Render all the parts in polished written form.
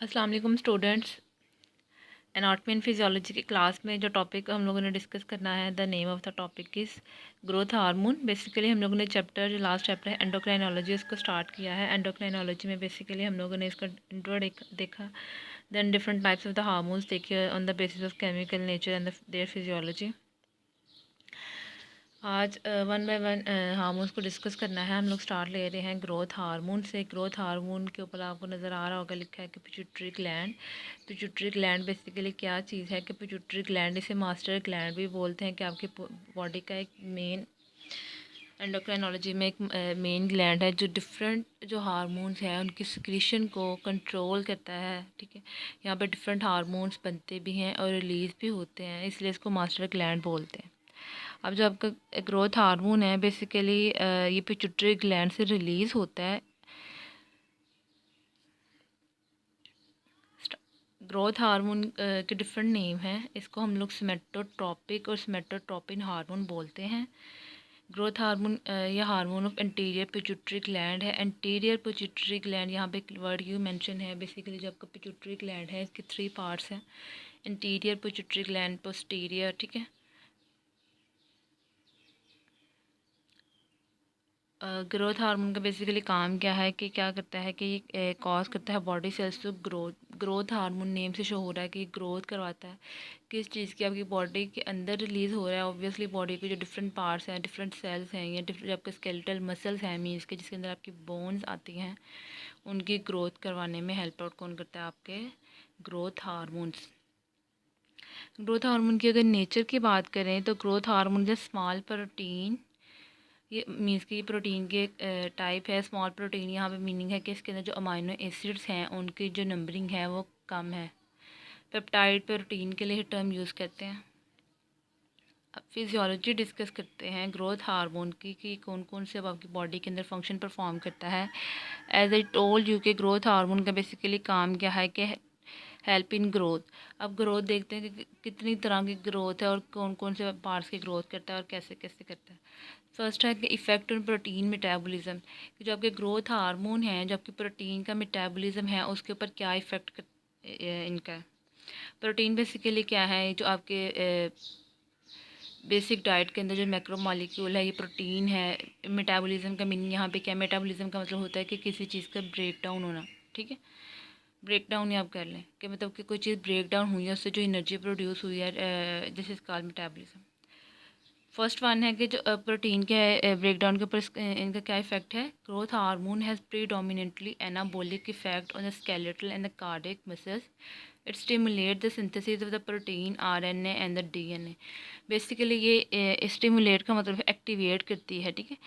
अस्सलाम वालेकुम students. Anatomy and physiology की क्लास में जो टॉपिक हम लोगों ने डिस्कस करना है, the name of the topic is growth hormone. Basically हम लोगों ने चैप्टर जो लास्ट चैप्टर है एंडोक्राइनोलॉजी उसको स्टार्ट किया है। एंडोक्राइनोलॉजी में बेसिकली हम लोगों ने इसका इंट्रो देखा, then different types of the hormones देखे on the basis of chemical nature and their physiology. आज वन बाय वन हार्मोन्स को डिस्कस करना है। हम लोग स्टार्ट ले रहे हैं ग्रोथ हार्मोन से। ग्रोथ हार्मोन के ऊपर आपको नज़र आ रहा होगा लिखा है कि pituitary gland. Pituitary gland basically क्या चीज़ है कि पिट्यूटरी ग्लैंड, इसे मास्टर ग्लैंड भी बोलते हैं, कि आपकी बॉडी का एक मेन, एंडोक्राइनोलॉजी में एक मेन ग्लैंड है जो डिफरेंट जो हार्मोन्स हैं उनकी सिक्रीशन को कंट्रोल करता है। ठीक है, यहाँ पर डिफरेंट हार्मोन्स बनते भी हैं और रिलीज़ भी होते हैं, इसलिए इसको मास्टर ग्लैंड बोलते हैं। अब जो आपका ग्रोथ हार्मोन है बेसिकली ये पिट्यूटरी ग्लैंड से रिलीज़ होता है। ग्रोथ हार्मोन के डिफरेंट नेम हैं। इसको हम लोग सोमेटोट्रोपिक और सोमेटोट्रोपिन हार्मोन बोलते हैं। ग्रोथ हार्मोन यह hormone of anterior pituitary gland है। एंटीरियर पिट्यूटरी ग्लैंड, यहाँ पे वर्ड यू मेंशन है। बेसिकली जो आपका पिट्यूटरी ग्लैंड है इसके 3 पार्ट्स हैं, इंटीरियर पिट्यूटरी ग्लैंड, पोस्टीरियर। ठीक है, ग्रोथ हार्मोन का बेसिकली काम क्या है कि क्या करता है कि ये कॉज करता है body cells to growth. Growth hormone name से शो हो रहा है कि ग्रोथ करवाता है किस चीज़ की, आपकी बॉडी के अंदर रिलीज़ हो रहा है। ऑब्वियसली बॉडी के जो डिफरेंट पार्ट्स हैं, डिफरेंट सेल्स हैं या डिफरेंट आपके स्केलेटल मसल्स हैं मीन्स के, जिसके अंदर आपकी बोन्स आती हैं, उनकी ग्रोथ करवाने में हेल्प आउट कौन करता है? आपके ग्रोथ हार्मोन्स। ग्रोथ हार्मोन की अगर नेचर की बात करें तो ग्रोथ हार्मोन जो स्मॉल प्रोटीन, ये मीन्स की प्रोटीन के टाइप है। स्मॉल प्रोटीन यहाँ पे मीनिंग है कि इसके अंदर जो अमाइनो एसिड्स हैं उनकी जो नंबरिंग है वो कम है। पेप्टाइड प्रोटीन के लिए टर्म यूज़ करते हैं। अब फिजियोलॉजी डिस्कस करते हैं ग्रोथ हार्मोन की कि कौन कौन से अब आपकी बॉडी के अंदर फंक्शन परफॉर्म करता है। एज आई टोल्ड यू के ग्रोथ हार्मोन का बेसिकली काम क्या है कि हेल्प इन ग्रोथ। अब ग्रोथ देखते हैं कि कितनी तरह की ग्रोथ है और कौन कौन से पार्ट्स की ग्रोथ करता है और कैसे कैसे करता है। फर्स्ट है कि इफ़ेक्ट ऑन प्रोटीन मेटाबॉलिज्म, कि जो आपके ग्रोथ हार्मोन हैं, जो आपकी प्रोटीन का मेटाबॉलिज्म है उसके ऊपर क्या इफ़ेक्ट इनका है। प्रोटीन बेसिकली क्या है, जो आपके बेसिक डाइट के अंदर जो मैक्रो मॉलिक्यूल है ये प्रोटीन है। मेटाबॉलिज्म का मीनिंग यहाँ पे क्या है? मेटाबॉलिज्म का मतलब होता है कि किसी चीज़ का ब्रेक डाउन होना। ठीक है, ब्रेक डाउन ही आप कर लें कि मतलब कि कोई चीज़ ब्रेक डाउन हुई है, उससे जो एनर्जी प्रोड्यूस हुई है, this is called metabolism. First one है कि जो प्रोटीन के ब्रेकडाउन के ऊपर इनका क्या इफेक्ट है। Growth hormone has predominantly anabolic effect on the skeletal and the cardiac muscles. It stimulate the synthesis of the protein RNA and the DNA. Basically ये स्टिमुलेट का मतलब एक्टिवेट करती है। ठीक है,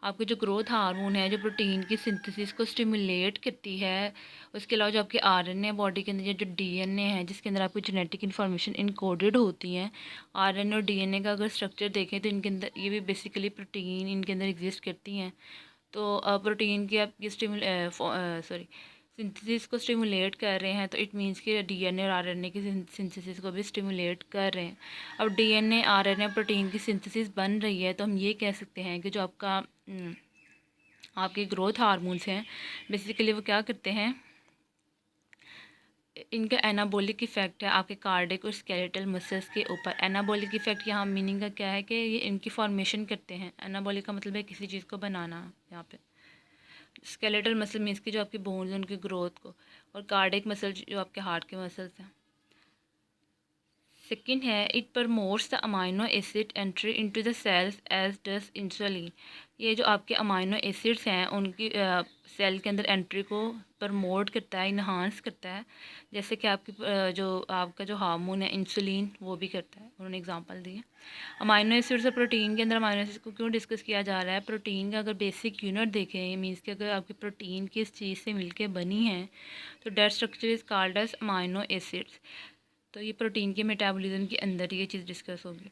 आपके जो ग्रोथ हार्मोन है जो प्रोटीन की सिंथेसिस को स्टिमुलेट करती है। उसके अलावा जो आपके आरएनए बॉडी के अंदर जो डीएनए है जिसके अंदर आपकी जेनेटिक इन्फॉर्मेशन इनकोडेड होती हैं। आरएनए और डीएनए का अगर स्ट्रक्चर देखें तो इनके अंदर ये भी बेसिकली प्रोटीन इनके अंदर एग्जिस्ट करती हैं। तो प्रोटीन की आप ये सिंथेसिस को स्टिमुलेट कर रहे हैं, तो इट मीन्स कि डीएनए और आरएनए की सिंथेसिस को भी स्टिमुलेट कर रहे हैं। अब डीएनए आरएनए प्रोटीन की सिंथेसिस बन रही है तो हम ये कह सकते हैं कि जो आपके ग्रोथ हार्मोन्स हैं बेसिकली वो क्या करते हैं, इनका एनाबॉलिक इफ़ेक्ट है आपके कार्डिक और स्केलेटल मसल्स के ऊपर। एनाबॉलिक इफ़ेक्ट यहाँ मीनिंग का क्या है कि ये इनकी फॉर्मेशन करते हैं। एनाबॉलिक का मतलब है किसी चीज़ को बनाना। यहाँ पे स्केलेटल मसल मीन्स की जो आपकी बोन्स हैं उनकी ग्रोथ को, और कार्डिक मसल जो आपके हार्ट के मसल्स हैं। सेकेंड है it promotes the amino acid entry into the cells as does insulin. ये जो आपके अमाइनो एसिड्स हैं उनकी सेल के अंदर एंट्री को प्रमोट करता है, इन्हांस करता है, जैसे कि आपकी जो आपका जो हार्मोन है इंसुलिन वो भी करता है। उन्होंने एग्जांपल दी है। अमाइनो एसिड्स और प्रोटीन के अंदर अमाइनो एसिड्स को क्यों डिस्कस किया जा रहा है? प्रोटीन का अगर बेसिक यूनिट देखें, ये मीन्स कि अगर आपकी प्रोटीन किस चीज़ से मिलके बनी है तो that structure is called as amino acids. तो ये प्रोटीन के मेटाबॉलिज्म के अंदर ये चीज़ डिस्कस होगी।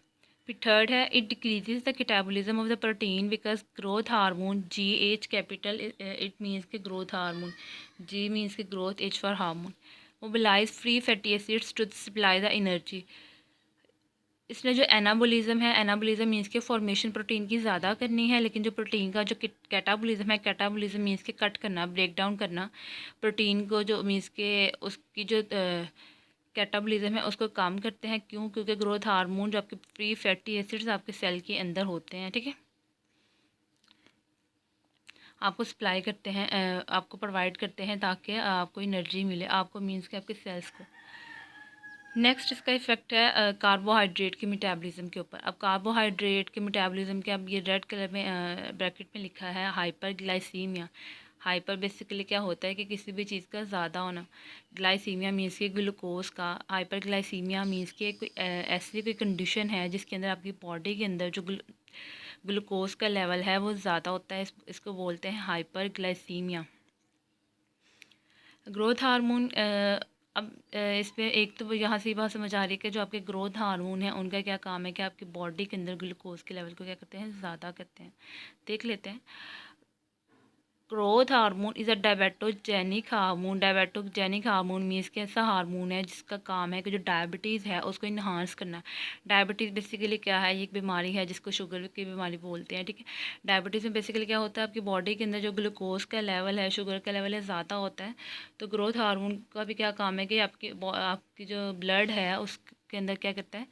फिर थर्ड है it decreases the catabolism of the protein because growth hormone G H capital it means के ग्रोथ हार्मोन, जी मीन्स के growth, H for hormone, mobilise free fatty acids to supply the energy. इसमें जो anabolism है, anabolism means के formation protein की ज़्यादा करनी है, लेकिन जो प्रोटीन का जो कैटाबोलिज्म है, कैटाबोलिज्म मीन्स के कट करना, ब्रेक डाउन करना प्रोटीन को, जो मीन्स के उसकी जो कैटाबोलिज्म है उसको कम करते हैं। क्यों? क्योंकि ग्रोथ हार्मोन जो आपके फ्री फैटी एसिड्स आपके सेल के अंदर होते हैं, ठीक है, आपको सप्लाई करते हैं, आपको प्रोवाइड करते हैं ताकि आपको एनर्जी मिले, आपको मीन्स के आपके सेल्स को। नेक्स्ट इसका इफेक्ट है कार्बोहाइड्रेट के मेटाबॉलिज्म के ऊपर। अब कार्बोहाइड्रेट के मेटाबॉलिज्म के, अब ये रेड कलर में ब्रैकेट में लिखा है हाइपरग्लाइसीमिया। हाइपर बेसिकली क्या होता है कि किसी भी चीज़ का ज़्यादा होना। ग्लाइसीमिया मीन्स के ग्लूकोज का। हाइपरग्लाइसीमिया मीन्स के कोई ऐसी कोई कंडीशन है जिसके अंदर आपकी बॉडी के अंदर जो ग्लूकोज का लेवल है वो ज़्यादा होता है, इसको बोलते हैं हाइपरग्लाइसीमिया। ग्रोथ हार्मोन, अब इस पे एक तो यहाँ से ये बात समझ आ रही है कि जो आपके ग्रोथ हार्मोन है उनका क्या काम है कि आपकी बॉडी के अंदर ग्लूकोज के लेवल को क्या करते हैं, ज़्यादा करते हैं। देख लेते हैं। Growth hormone is a diabetogenic hormone. Diabetogenic hormone means कि ऐसा हार्मोन है जिसका काम है कि जो डायबिटीज़ है उसको इन्हांस करना। डायबिटीज़ बेसिकली क्या है, ये एक बीमारी है जिसको शुगर की बीमारी बोलते हैं, ठीक है। डायबिटीज़ में बेसिकली क्या होता है, आपकी बॉडी के अंदर जो ग्लूकोज का लेवल है, शुगर का लेवल है, ज़्यादा होता है। तो ग्रोथ हार्मोन का भी क्या काम है कि आपकी जो ब्लड है उसके अंदर क्या करता है,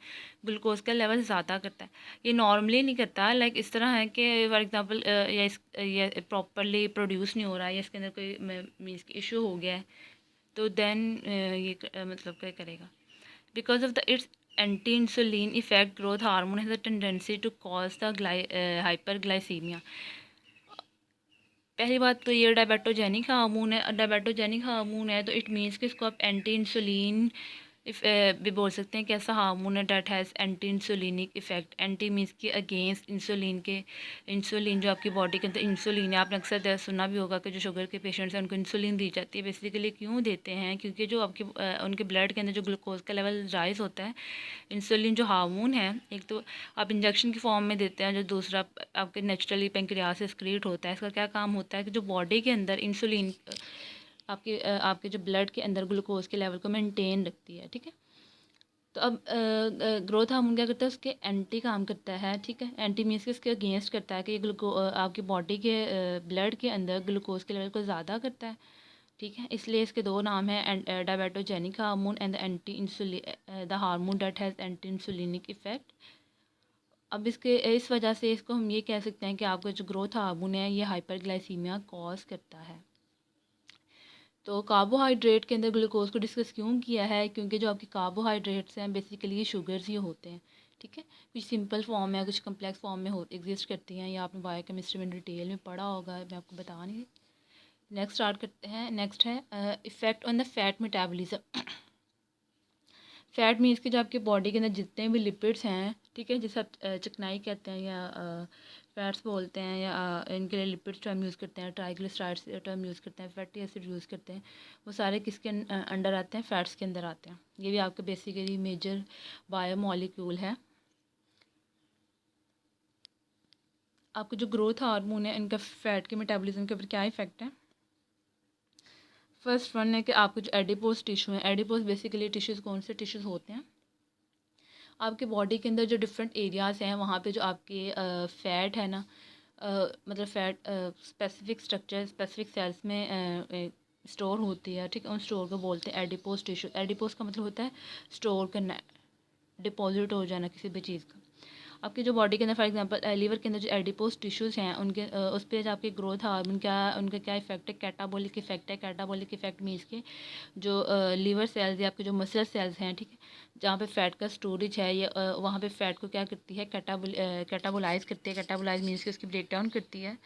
ग्लूकोज का लेवल ज़्यादा करता है। ये नॉर्मली नहीं करता, लाइक इस तरह है कि फॉर एग्जांपल ये प्रॉपरली प्रोड्यूस नहीं हो रहा है या इसके अंदर कोई मीन्स इशू हो गया है, तो देन ये मतलब क्या करेगा। Because of the its anti insulin effect, growth hormone has a tendency to cause the hyperglycaemia. पहली बात तो ये डायबेटोजेनिक हार्मोन है। डायबेटोजेनिक हार्मोन है तो इट मीन्स कि इसको आप एंटी इंसुलिन भी बोल सकते हैं कि ऐसा हार्मोन है that has anti insulinic effect. Anti means की अगेंस्ट इंसुलिन के। इंसुलिन जो आपकी बॉडी के अंदर इंसुलिन है, आपने अक्सर सुना भी होगा कि जो शुगर के पेशेंट्स हैं उनको इंसुलिन दी जाती है। बेसिकली क्यों देते हैं, क्योंकि जो आपके उनके ब्लड के अंदर जो ग्लूकोज का लेवल राइज होता है, इंसुलिन जो हार्मोन है, एक तो आप इंजेक्शन की फॉर्म में देते हैं, जो दूसरा आपके नेचुरली पेंक्रियास से एक्सक्रीट होता है। इसका क्या काम होता है कि जो बॉडी के अंदर इंसुलिन आपके जो ब्लड के अंदर ग्लूकोज के लेवल को मेंटेन रखती है, ठीक है। तो अब ग्रोथ हार्मोन क्या करता है, उसके एंटी काम करता है, ठीक है। एंटी मीन्स के इसके अगेंस्ट करता है कि ये आपकी बॉडी के ब्लड के अंदर ग्लूकोज के लेवल को ज़्यादा करता है, ठीक है। इसलिए इसके दो नाम हैं, diabetogenic hormone and anti insulin, the hormone that has anti insulinic effect. अब इसके इस वजह से इसको हम ये कह सकते हैं कि आपका जो ग्रोथ हार्मोन है ये हाइपरग्लाइसीमिया कॉज करता है। तो कार्बोहाइड्रेट के अंदर ग्लूकोज को डिस्कस क्यों किया है, क्योंकि जो आपके कार्बोहाइड्रेट्स हैं बेसिकली ये शुगर्स ही होते हैं, ठीक है। कुछ सिंपल फॉर्म में, कुछ कम्प्लेक्स फॉर्म में हो एग्जिस्ट करती हैं, या आपने बायोकेमिस्ट्री में डिटेल में पढ़ा होगा, मैं आपको बता नहीं। नेक्स्ट स्टार्ट करते हैं। नेक्स्ट है effect on the fat metabolism. Fat means कि जो आपकी बॉडी के अंदर जितने भी लिपिड्स हैं, ठीक है, जिसे आप चिकनाई कहते हैं या फैट्स बोलते हैं, या इनके लिए लिपिड्स टर्म यूज़ करते हैं, ट्राइग्लिसराइड्स टर्म यूज़ करते हैं, फैटी एसिड यूज़ करते हैं, वो सारे किसके अंडर आते हैं, फैट्स के अंदर आते हैं। ये भी आपके बेसिकली मेजर बायोमोलिक्यूल है। आपका जो ग्रोथ हार्मोन है इनका फैट के मेटाबॉलिज्म के ऊपर क्या इफेक्ट है। फर्स्ट वन है कि आपके जो एडिपोज टिश्यू है, एडिपोज बेसिकली टिश्यूज़ कौन से टिश्यूज़ होते हैं, आपके बॉडी के अंदर जो डिफरेंट एरियाज़ हैं वहाँ पे जो आपके फ़ैट है ना, मतलब fat specific structure specific sales में स्टोर होती है, ठीक है। उन स्टोर को बोलते हैं एडिपोज टिश्यू। एडिपोज का मतलब होता है स्टोर करना, डिपॉजिट हो जाना किसी भी चीज़ का। आपकी जो बॉडी के अंदर फॉर एग्जांपल लीवर के अंदर जो एडिपोज टिश्यूज़ हैं उनके उस पर आपके ग्रोथ हार्मोन क्या, उनका क्या इफेक्ट है, कैटाबॉलिक इफेक्ट है। कैटाबॉलिक इफेक्ट मीन्स के जो लीवर सेल्स या आपके जो मसल सेल्स हैं, ठीक है, जहाँ पे फैट का स्टोरेज है, ये वहाँ पे फैट को क्या करती है, कैटाबोलाइज करती है। कैटाबोलाइज मीन्स कि उसकी ब्रेक डाउन करती है।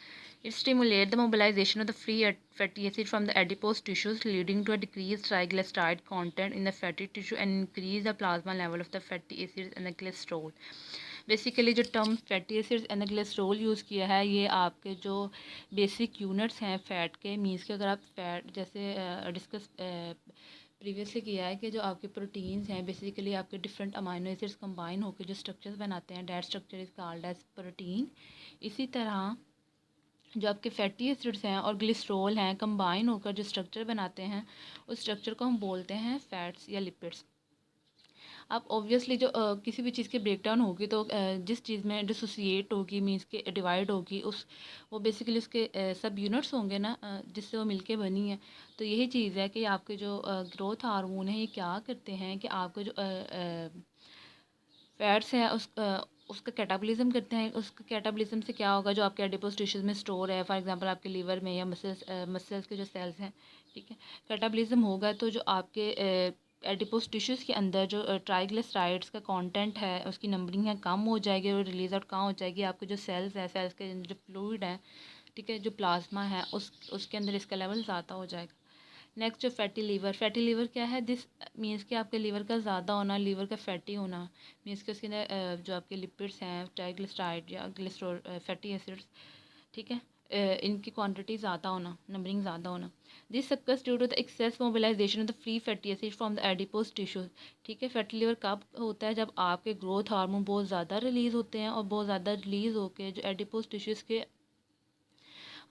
It stimulate the mobilisation of the free fatty acid from the adipose tissues leading to a decrease triglyceride content in the fatty tissue and increase the plasma level of the fatty acid and the cholesterol. Basically जो term fatty acids and cholesterol use किया है, ये आपके जो basic units हैं fat के, means कि अगर आप फैट जैसे डिस्कस प्रीवियसली किया है कि जो आपके प्रोटीन्स हैं बेसिकली आपके डिफरेंट अमाइनो एसिड्स कंबाइन होकर जो स्ट्रक्चर्स बनाते हैं, that structure is called as protein. इसी तरह जो आपके फैटी एसिड्स हैं और ग्लिसरॉल हैं कंबाइन होकर जो स्ट्रक्चर बनाते हैं, उस स्ट्रक्चर को हम बोलते हैं फैट्स या लिपिड्स। आप ऑब्वियसली जो किसी भी चीज़ की ब्रेकडाउन होगी तो जिस चीज़ में डिसोसिएट होगी मीन्स के डिवाइड होगी उस वो बेसिकली उसके सब यूनिट्स होंगे ना जिससे वो मिलके बनी है। तो यही चीज़ है कि आपके जो ग्रोथ हार्मोन है ये क्या करते हैं कि आपको जो फैट्स हैं उसका कैटाबॉलिज्म करते हैं। उसका कैटाबॉलिज्म से क्या होगा, जो आपके एडिपोज टिश्यूज़ में स्टोर है, फॉर एग्जांपल आपके लीवर में या मसल्स के जो सेल्स हैं, ठीक है, कैटाबॉलिज्म होगा तो जो आपके एडिपोज टिश्यूज़ के अंदर जो ट्राइग्लिसराइड्स का कंटेंट है उसकी नंबरिंग है कम हो जाएगी और रिलीज आउट कहाँ हो जाएगी, आपके जो सेल्स है, सेल्स के जो फ्लूइड है, ठीक है, जो प्लाज्मा है उसके अंदर इसका लेवल ज़्यादा हो जाएगा। नेक्स्ट जो फैटी लीवर क्या है, दिस मीन्स कि आपके लीवर का ज़्यादा होना, लीवर का फैटी होना मीन्स कि उसके अंदर जो आपके लिपिड्स हैं, ट्राइग्लिसराइड या ग्लिसरॉल फैटी एसिड्स, ठीक है, इनकी क्वांटिटी ज़्यादा होना, नंबरिंग ज़्यादा होना। This occurs due to the excess mobilisation of the free fatty acid from the adipose tissues. ठीक है, फैटी लीवर कब होता है, जब आपके ग्रोथ हार्मोन बहुत ज़्यादा रिलीज़ होते हैं और बहुत ज़्यादा रिलीज़ होकर जो एडिपोज टिश्यूज़ के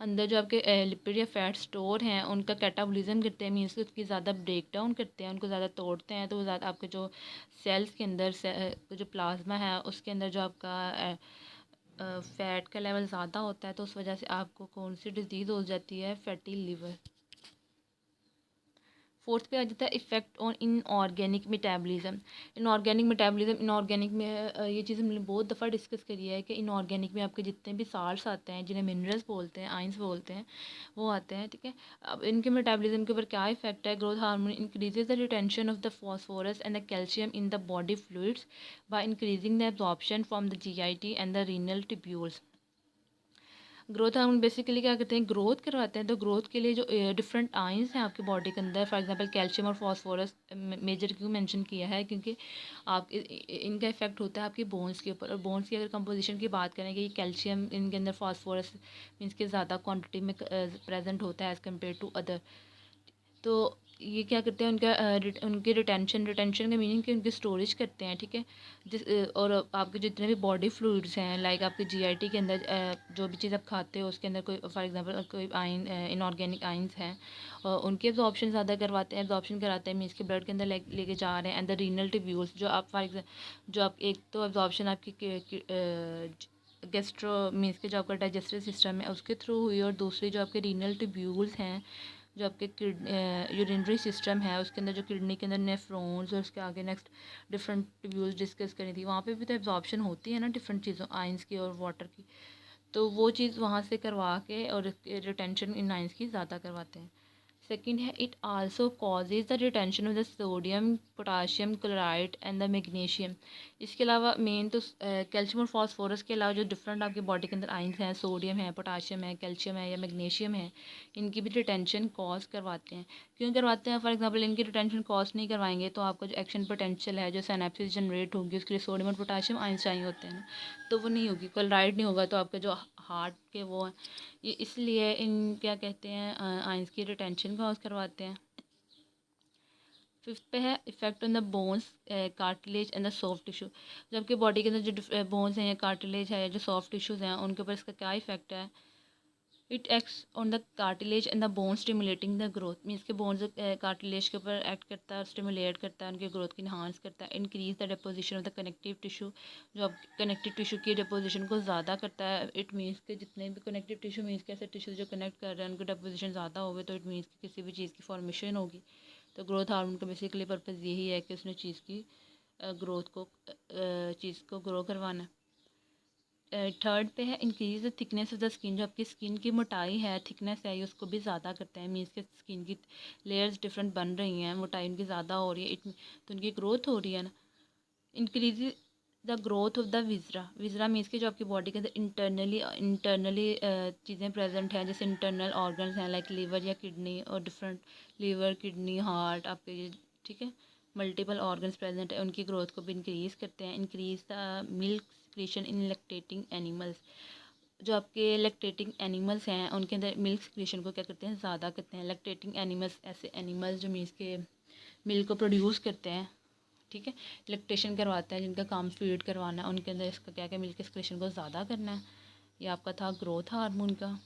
अंदर जो आपके लिपिड या फैट स्टोर हैं उनका कैटाबॉलिज्म करते हैं, मीन्स उसकी ज़्यादा ब्रेक डाउन करते हैं, उनको ज़्यादा तोड़ते हैं, तो वो ज़्यादा आपके जो सेल्स के अंदर जो प्लाज्मा है उसके अंदर जो आपका फ़ैट का लेवल ज़्यादा होता है, तो उस वजह से आपको कौन सी डिजीज़ हो जाती है, फैटी लीवर। फोर्थ पे आ जाता है effect on inorganic metabolism. Inorganic में ये चीज़ हमने बहुत दफ़ा डिस्कस करी है कि इनऑर्गेनिक में आपके जितने भी साल्ट्स आते हैं, जिन्हें मिनरल्स बोलते हैं, आइंस बोलते हैं, वो आते हैं, ठीक है। अब इनके मेटाबॉलिज्म के ऊपर क्या इफेक्ट है, growth hormone increases the retention of the phosphorus and the calcium in the body fluids by increasing the absorption from the GIT and the renal tubules. Growth hormone basically क्या करते हैं, growth करवाते हैं। तो growth के लिए जो different ions हैं आपके बॉडी के अंदर, फॉर एग्जांपल कैल्शियम और फास्फोरस मेजर क्यों मेंशन किया है, क्योंकि आप इनका इफेक्ट होता है आपकी बोन्स के ऊपर। और बोन्स की अगर कंपोजिशन की बात करें कि कैल्शियम इनके अंदर फास्फोरस मीन्स के ज़्यादा क्वान्टिटी में प्रेजेंट होता है एज़ कम्पेयर टू अदर। तो ये क्या करते हैं, उनकी रिटेंशन का मीनिंग कि उनकी स्टोरेज करते हैं, ठीक है। और आपके जितने भी बॉडी फ्लूइड्स हैं, लाइक आपके जीआईटी के अंदर जो भी चीज़ आप खाते हो उसके अंदर कोई फॉर एग्जांपल कोई आइन इनऑर्गेनिक आइंस हैं, उनके एब्जॉर्प्शन ज़्यादा करवाते हैं, एब्जॉर्प्शन कराते हैं मीन्स के ब्लड के अंदर लेके जा रहे हैं। एंड द रीनल ट्यूब्यूल्स जो आप जो आप एक तो एब्जॉर्प्शन आपकी गेस्ट्रो मीन्स के जो आपका डाइजेस्टिव सिस्टम है उसके थ्रू हुई, और दूसरी जो आपके रीनल ट्यूब्यूल्स हैं, जो आपके यूरिनरी सिस्टम है उसके अंदर, जो किडनी के अंदर नेफ्रॉन्स और उसके आगे नेक्स्ट डिफरेंट ट्यूब्यूल्स डिस्कस करी थी, वहाँ पे भी तो एब्जॉर्प्शन होती है ना डिफरेंट चीज़ों, आइंस की और वाटर की। तो वो चीज़ वहाँ से करवा के और रिटेंशन इन आइंस की ज़्यादा करवाते हैं। सेकेंड है, it also causes the retention of the sodium, potassium chloride and the magnesium. इसके अलावा मेन तो कैल्शियम और फास्फोरस के अलावा जो डिफरेंट आपकी बॉडी के अंदर आइंस हैं, सोडियम है, पोटाशियम है, कैल्शियम है या मैग्नीशियम है, इनकी भी रिटेंशन कॉज करवाते हैं। क्यों करवाते हैं, फॉर एग्जांपल इनकी रिटेंशन कॉज नहीं करवाएंगे तो आपका जो एक्शन पोटेंशियल है, जो सिनेप्सिस जनरेट होगी, उसके लिए सोडियम और पोटाशियम आइंस चाहिए होते हैं ना, तो वो नहीं होगी, क्लोराइड नहीं होगा, तो आपका जो हार्ट के वो हैं, ये इसलिए इन क्या कहते हैं आइंस की रिटेंशन कॉज करवाते हैं। फिफ्थ पे है effect on the bones, cartilage and the soft tissue. जो आपकी बॉडी के अंदर जो बोन्स हैं या कार्टिलेज है या जो सॉफ्ट टिश्यूज़ हैं उनके ऊपर इसका क्या इफेक्ट है। It acts on the cartilage and the bone stimulating the growth, means के बोन्स कार्टिलेज के ऊपर एक्ट करता है, स्टिमुलेट करता है, उनकी ग्रोथ को इन्हांस करता है। Increase the deposition of the connective tissue, जो अब कनेक्टिव टिश्यू की डिपोजिशन को ज़्यादा करता है। इट मीन्स के जितने भी कनेक्टिव टिश्यू मीन्स के ऐसे टिश्यू जो कनेक्ट कर रहे हैं उनकी डिपोजिशन ज़्यादा होगी, तो इट मीन्स कि किसी भी चीज़ की फॉर्मेशन होगी। तो ग्रोथ हार्मोन का बेसिकली पर्पज़ यही है कि उसने चीज़ की ग्रोथ को चीज़ को ग्रो करवाना है। थर्ड पे है increase the thickness of the skin, जो आपकी स्किन की मोटाई है, थिकनेस है, ये उसको भी ज़्यादा करते हैं। मीन्स के स्किन की लेयर्स डिफरेंट बन रही हैं, मोटाई उनकी ज़्यादा हो रही है, तो उनकी ग्रोथ हो रही है ना। Increase the growth of the viscera, viscera means के जो आपकी बॉडी के अंदर इंटरनली चीज़ें प्रेजेंट हैं, जैसे इंटरनल ऑर्गन्स हैं लाइक लीवर या किडनी, और डिफरेंट लीवर, किडनी, हार्ट आपके ये, ठीक है, मल्टीपल ऑर्गन्स प्रेजेंट है, उनकी ग्रोथ को भी इंक्रीज़ करते हैं। Increase the milk secretion in lactating animals, जो आपके लैक्टेटिंग एनिमल्स हैं उनके अंदर मिल्क सिक्रीशन को क्या करते हैं, ज़्यादा करते हैं। लैक्टेटिंग एनिमल्स ऐसे एनिमल्स जो मीन्स के मिल्क को प्रोड्यूस करते हैं, ठीक है, लैक्टेशन करवाते हैं, जिनका काम फीड करवाना है, उनके अंदर इसका क्या क्या मिल्क सिक्रीशन को ज़्यादा करना है। ये आपका था ग्रोथ हार्मोन का।